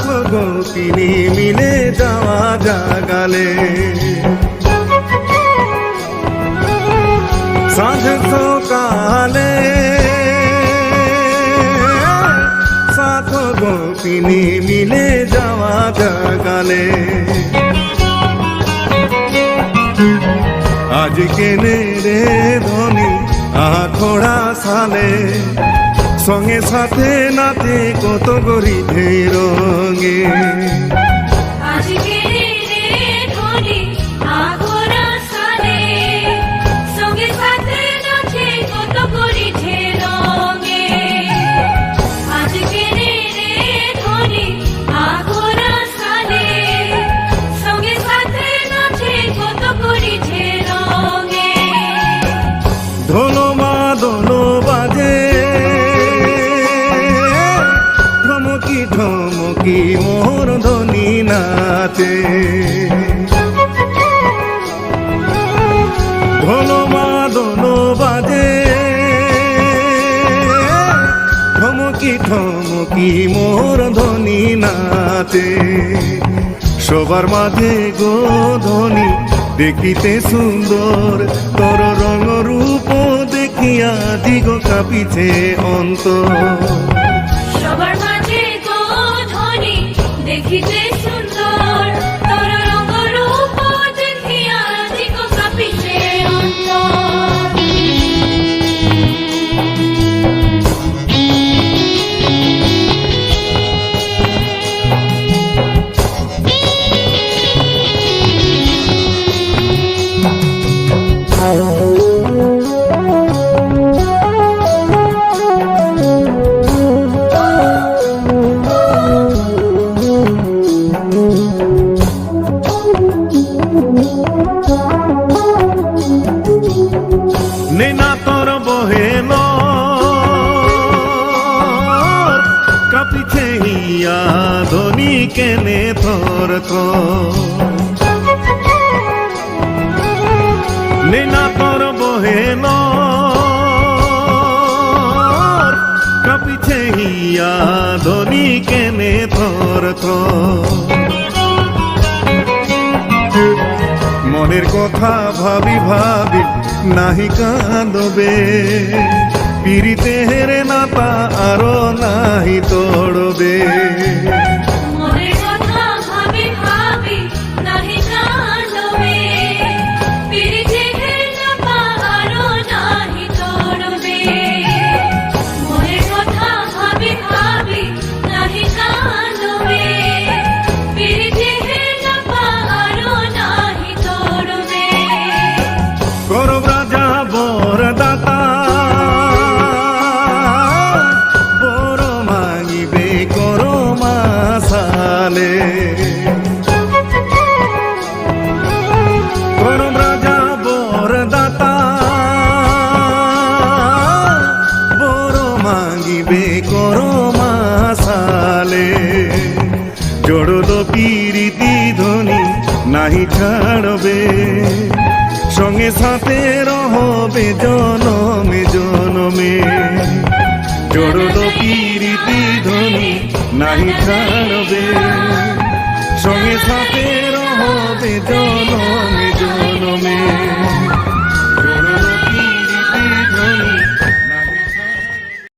গোপিনী মিলে যাওয়া জাগালে সাঁঝ সকালে সাত গোপিনী মিলে যাওয়া জাগালে আজ কেনে রে ধনী আখড়া সালে সঙ্গে সাথে নাতে কত গরিবে রঙে ধলো মাদলো বাজে ধমকি ধমকি মোর ধনী নাচে ধলো মাদলো বাজে ধমকি ধমকি মোর ধনী নাচে সবার মাঝে গো ধনী দেখিতে সুন্দর তোর রঙ রূপ দেখিয়া দিগ কাঁপিছে অন্তর সবার মাঝে গো ধনী দেখিতে সুন্দর তোর রঙ রূপ দেখিয়া দিগ কাঁপিছে অন্তর নেনা তোর বহেল কাঁপিছে হিয়া ধনী কেনে থর নেনা তোর বহেল কাঁপিছে হিয়া ধনী কেনে থর মনের কথা ভাবি ভাবি নাহি কাঁদবে পিরিতে হেরে নাতা আরো নাহি তোড়বে মনের কথা ভাবি ভাবি নাহি কাঁদবে পিরিতে হেরে নাতা আরো নাহি তোড়বে মনের কথা ভাবি ভাবি নাহি কাঁদবে পিরিতে হেরে নাতা আরো নাহি তোড়বে করব রাজা বর দাতা বড় মাগিবে করো মাসালে করব রাজা বর দাতা বড় মাগিবে করো মাসালে জড়লো পিরিতি ধনী নাহি ছাড়বে সঙ্গে সাথে রহবে জনমে জনমে জড়লো পিরিতি ধনী নাহি ছাড়বে সঙ্গে সাথে রহবে জনমে জনমে